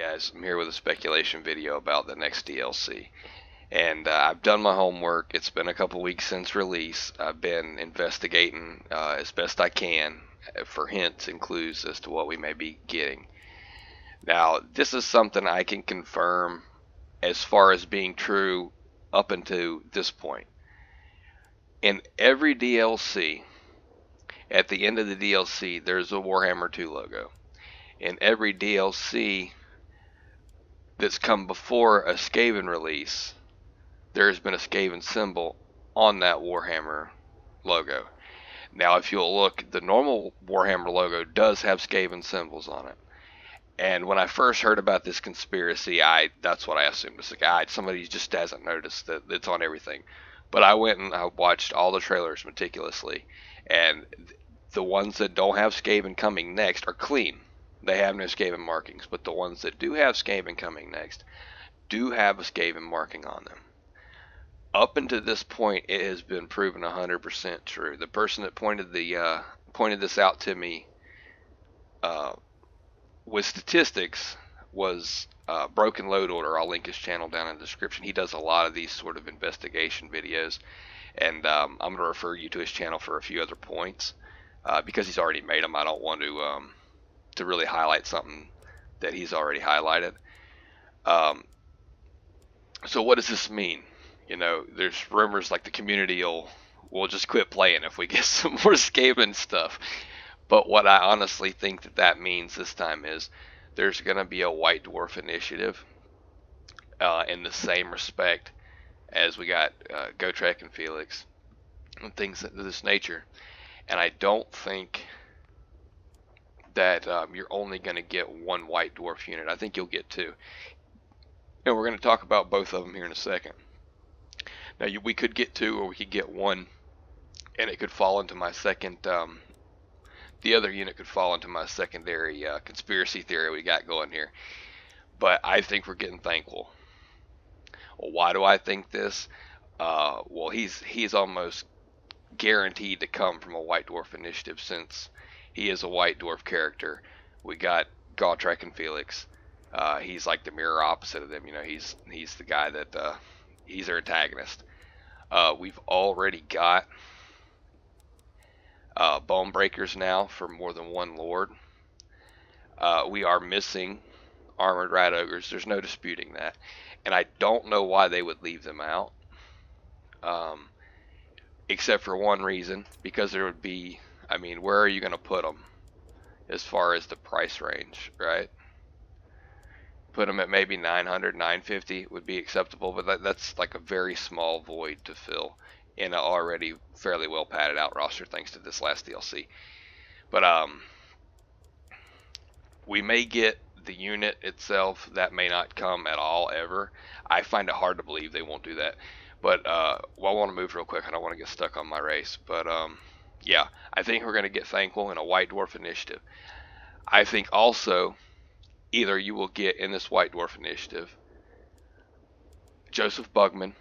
guys, I'm here with a speculation video about the next DLC. And I've done my homework. It's been a couple weeks since release. I've been investigating as best I can for hints and clues as to what we may be getting. Now, this is something I can confirm as far as being true up until this point. In every DLC, at the end of the DLC, there's a Warhammer 2 logo. In every DLC that's come before a Skaven release, there has been a Skaven symbol on that Warhammer logo. Now, if you'll look, the normal Warhammer logo does have Skaven symbols on it. And when I first heard about this conspiracy, that's what I assumed. It's like, somebody just hasn't noticed that it's on everything. But I went and I watched all the trailers meticulously, and the ones that don't have Skaven coming next are clean. They have no Skaven markings, but the ones that do have Skaven coming next do have a Skaven marking on them. Up until this point, it has been proven 100% true. The person that pointed this out to me with statistics was Broken Load Order. I'll link his channel down in the description. He does a lot of these sort of investigation videos, and I'm going to refer you to his channel for a few other points because he's already made them. I don't want to really highlight something that he's already highlighted. So what does this mean? You know, there's rumors like the community will just quit playing if we get some more Skaven stuff. But what I honestly think that means this time is there's going to be a White Dwarf initiative in the same respect as we got Gotrek and Felix and things of this nature. And I don't think that you're only going to get one White Dwarf unit. I think you'll get two. And we're going to talk about both of them here in a second. Now, we could get two, or we could get one, and it could fall into my second, the other unit could fall into my secondary conspiracy theory we got going here. But I think we're getting thankful. Well, why do I think this? Well, he's almost guaranteed to come from a White Dwarf initiative since he is a White Dwarf character. We got Gotrek and Felix. He's like the mirror opposite of them. You know, he's the guy that he's their antagonist. We've already got bone breakers now for more than one lord. We are missing armored rat ogres. There's no disputing that, and I don't know why they would leave them out, except for one reason, because there would be, I mean, where are you going to put them as far as the price range, right? Put them at maybe 900, 950 would be acceptable, but that's like a very small void to fill in an already fairly well padded out roster thanks to this last DLC. But we may get the unit itself. That may not come at all ever. I find it hard to believe they won't do that. But I want to move real quick. I don't want to get stuck on my race. But yeah, I think we're going to get Thankful in a White Dwarf initiative. I think also either you will get in this White Dwarf initiative Joseph Bugman,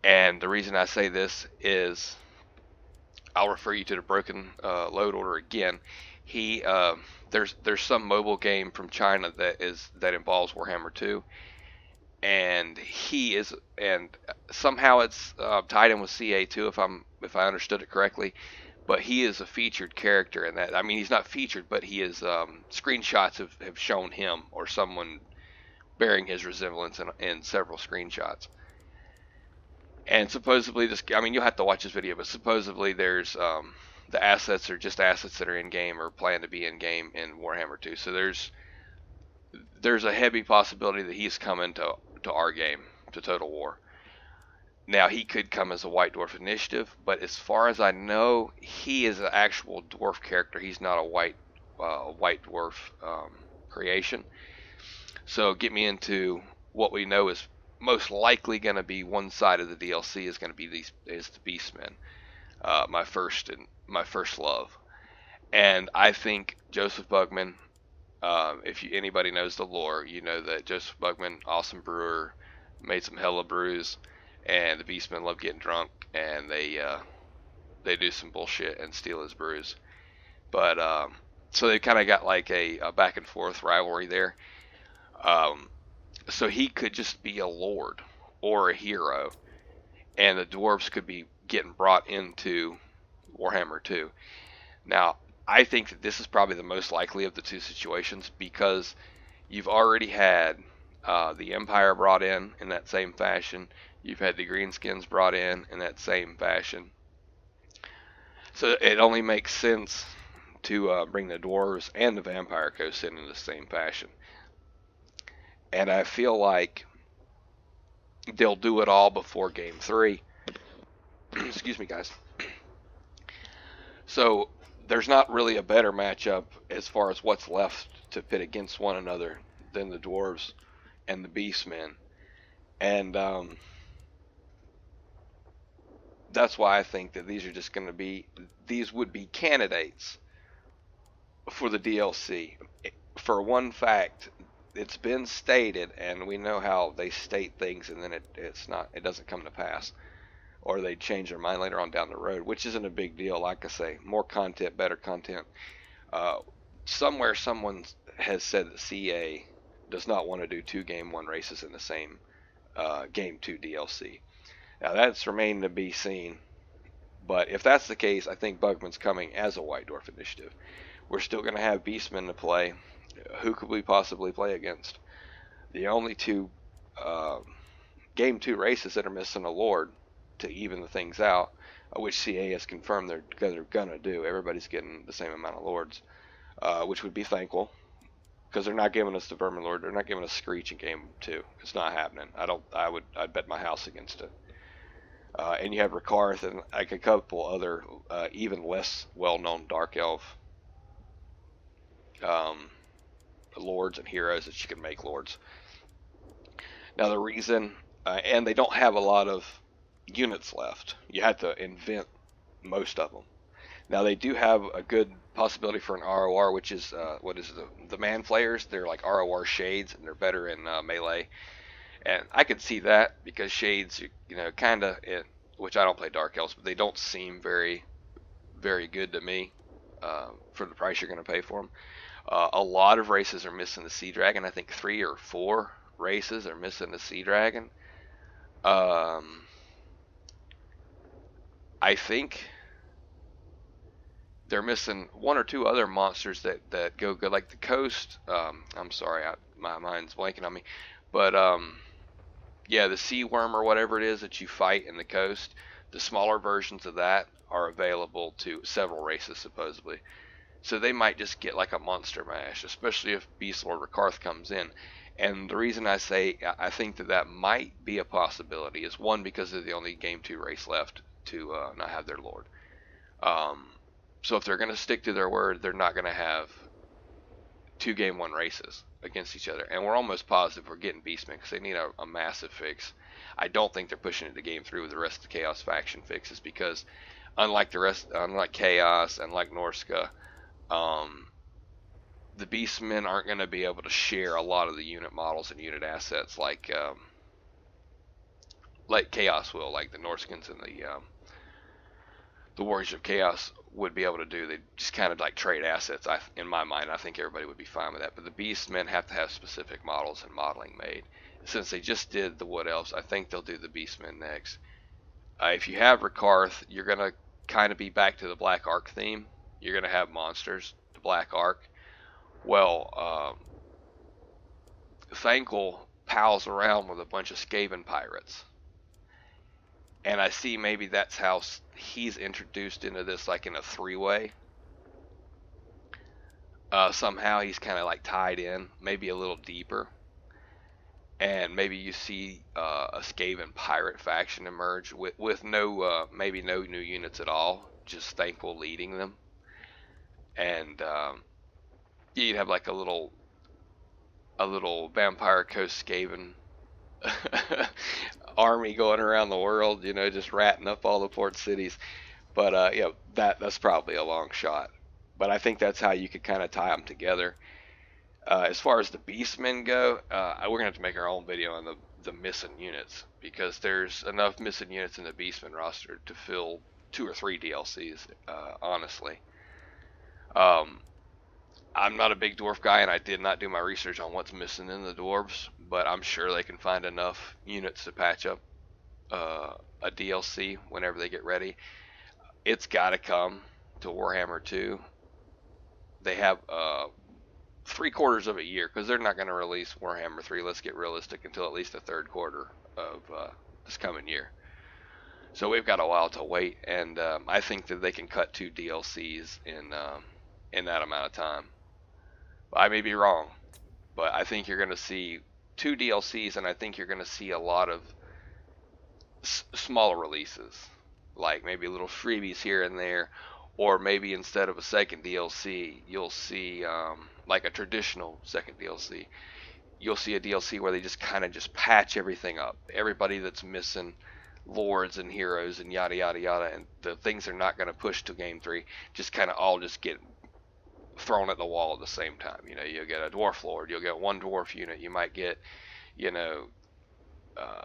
and the reason I say this is I'll refer you to the Broken Load Order again. There's some mobile game from China that involves Warhammer 2, and somehow it's tied in with CA2 if I understood it correctly. But he is a featured character in that. I mean, he's not featured, but he is. Screenshots have shown him or someone bearing his resemblance in several screenshots. And supposedly I mean, you'll have to watch this video, but supposedly there's the assets are just assets that are in game or plan to be in game in Warhammer 2. So there's a heavy possibility that he's coming to our game, to Total War. Now, he could come as a White Dwarf initiative, but as far as I know, he is an actual dwarf character. He's not a White Dwarf creation. So get me into what we know is most likely going to be one side of the DLC is going to be the Beastmen, my first love, and I think Joseph Bugman. If anybody knows the lore, you know that Joseph Bugman, awesome brewer, made some hella brews. And the Beastmen love getting drunk, and they do some bullshit and steal his brews. But So they kind of got like a back and forth rivalry there. Um, so he could just be a lord or a hero, and the dwarves could be getting brought into Warhammer 2. Now, I think that this is probably the most likely of the two situations because you've already had the Empire brought in that same fashion. You've had the Greenskins brought in that same fashion. So it only makes sense to bring the dwarves and the vampire coast in the same fashion. And I feel like they'll do it all before game 3. Excuse me, guys. So there's not really a better matchup as far as what's left to pit against one another than the dwarves and the beastmen. And that's why I think that these are just going to be, these would be candidates for the DLC. For one fact, it's been stated, and we know how they state things, and then it doesn't come to pass, or they change their mind later on down the road, which isn't a big deal. Like I say, more content, better content. Somewhere someone has said that CA does not want to do 2 game 1 races in the same game 2 DLC. Now that's remained to be seen, but if that's the case, I think Bugman's coming as a White Dwarf initiative. We're still going to have Beastmen to play. Who could we possibly play against? The only 2 game 2 races that are missing a Lord to even the things out, which CA has confirmed they're going to do. Everybody's getting the same amount of Lords, which would be thankful, because they're not giving us the Vermin Lord. They're not giving us Screech in game 2. It's not happening. I'd bet my house against it. And you have Rakarth and like a couple other even less well-known Dark Elf lords and heroes that you can make lords. Now the reason, and they don't have a lot of units left. You have to invent most of them. Now they do have a good possibility for an ROR, which is what is the Man Flayers. They're like ROR shades, and they're better in melee. And I could see that because shades, kind of, which I don't play Dark Elves, but they don't seem very, very good to me for the price you're going to pay for them. A lot of races are missing the Sea Dragon. I think 3 or 4 races are missing the Sea Dragon. I think they're missing 1 or 2 other monsters that go good, like the Coast. I'm sorry, my mind's blanking on me. But yeah, the Sea Worm or whatever it is that you fight in the Coast, the smaller versions of that are available to several races supposedly. So they might just get like a monster mash, especially if Beast Lord Rakarth comes in. And the reason I say I think that might be a possibility is, 1, because they're the only game 2 race left to not have their Lord. So if they're going to stick to their word, they're not going to have 2 game 1 races against each other. And we're almost positive we're getting Beastmen because they need a massive fix. I don't think they're pushing it to game 3 with the rest of the Chaos faction fixes, because unlike Chaos and like Norska, the Beastmen aren't going to be able to share a lot of the unit models and unit assets like Chaos will, like the Norskins and the Warriors of Chaos would be able to do. They just kind of like trade assets. In my mind, I think everybody would be fine with that. But the Beastmen have to have specific models and modeling made. Since they just did the Wood Elves, I think they'll do the Beastmen next. If you have Rakarth, you're going to kind of be back to the Black Ark theme. You're going to have monsters, the Black Ark. Well, Thankul pals around with a bunch of Skaven pirates. And I see maybe that's how he's introduced into this, like in a 3-way. Somehow he's kind of like tied in, maybe a little deeper. And maybe you see a Skaven pirate faction emerge with maybe no new units at all, just Thankul leading them. And you'd have like a little Vampire Coast Skaven army going around the world, just ratting up all the port cities. But that's probably a long shot. But I think that's how you could kind of tie them together. As far as the Beastmen go, we're gonna have to make our own video on the missing units, because there's enough missing units in the Beastmen roster to fill 2 or 3 DLCs, honestly. I'm not a big dwarf guy, and I did not do my research on what's missing in the dwarves, but I'm sure they can find enough units to patch up a DLC whenever they get ready. It's got to come to Warhammer 2. They have 3/4 of a year because they're not going to release Warhammer 3. Let's get realistic, until at least the third quarter of this coming year. So we've got a while to wait, and I think that they can cut 2 DLCs in that amount of time. I may be wrong, but I think you're going to see 2 DLCs, and I think you're going to see a lot of smaller releases, like maybe little freebies here and there, or maybe instead of a second DLC, you'll see like a traditional second DLC. You'll see a DLC where they just kind of just patch everything up. Everybody that's missing, lords and heroes and yada yada yada, and the things they're not going to push to game 3 just kind of all just get thrown at the wall at the same time. You know, you'll get a dwarf lord, you'll get one dwarf unit, you might get, you know,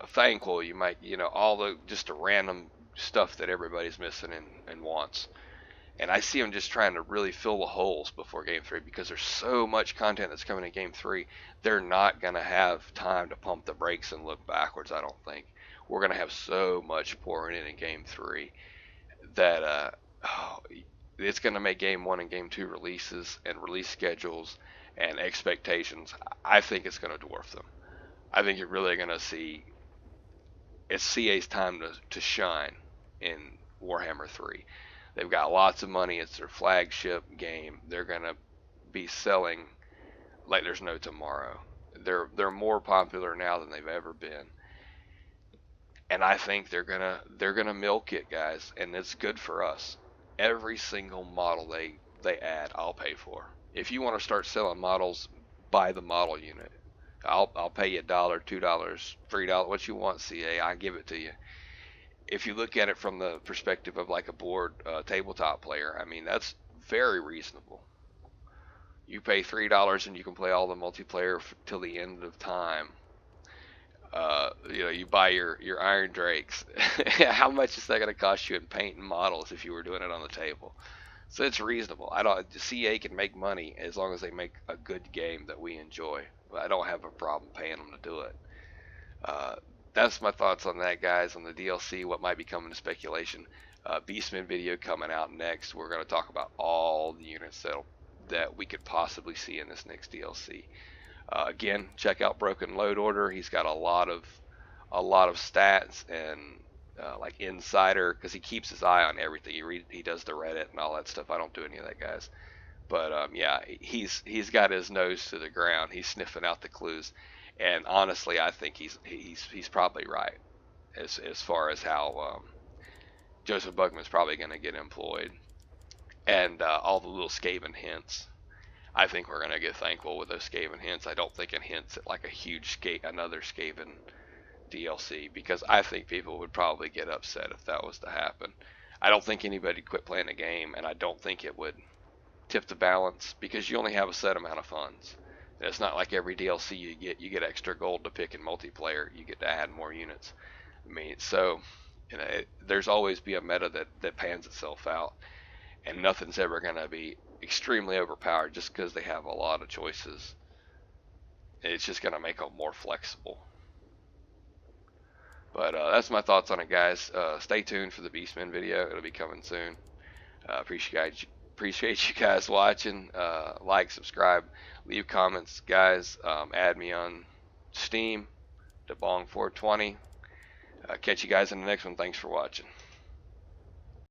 thankful, you might, you know, all the just a random stuff that everybody's missing and wants. And I see them just trying to really fill the holes before game 3, because there's so much content that's coming in game 3. They're not going to have time to pump the brakes and look backwards, I don't think. We're going to have so much pouring in game 3 that it's going to make game 1 and game 2 releases and release schedules and expectations. I think it's going to dwarf them. I think you're really going to see it's CA's time to shine in Warhammer 3. They've got lots of money. It's their flagship game. They're going to be selling like there's no tomorrow. They're more popular now than they've ever been. And I think they're gonna milk it, guys, and it's good for us. Every single model they add, I'll pay for. If you want to start selling models, buy the model unit. I'll pay you $1, $2, $3, what you want, CA. I give it to you. If you look at it from the perspective of like a board tabletop player, I mean, that's very reasonable. You pay $3 and you can play all the multiplayer till the end of time. You know, you buy your Iron Drakes. How much is that going to cost you in paint and models if you were doing it on the table? So it's reasonable. I don't. CA can make money as long as they make a good game that we enjoy. But I don't have a problem paying them to do it. That's my thoughts on that, guys. On the DLC, what might be coming to speculation. Beastman video coming out next. We're going to talk about all the units that we could possibly see in this next DLC. Again, check out Broken Load Order. He's got a lot of stats and like insider, because he keeps his eye on everything. He does the Reddit and all that stuff. I don't do any of that, guys. But yeah, he's got his nose to the ground. He's sniffing out the clues, and honestly, I think he's probably right as far as how Joseph Bugman's probably going to get employed, and all the little Skaven hints. I think we're going to get thankful with those Skaven hints. I don't think it hints at like a huge another Skaven DLC, because I think people would probably get upset if that was to happen. I don't think anybody would quit playing the game, and I don't think it would tip the balance, because you only have a set amount of funds. And it's not like every DLC you get extra gold to pick in multiplayer. You get to add more units. I mean, so you know, there's always be a meta that pans itself out, and nothing's ever going to be extremely overpowered just because they have a lot of choices. It's just going to make them more flexible. But that's my thoughts on it, guys. Stay tuned for the Beastman video. It'll be coming soon. Appreciate you guys watching. Like, subscribe, leave comments, guys. Add me on Steam, DeBong420. Catch you guys in the next one. Thanks for watching.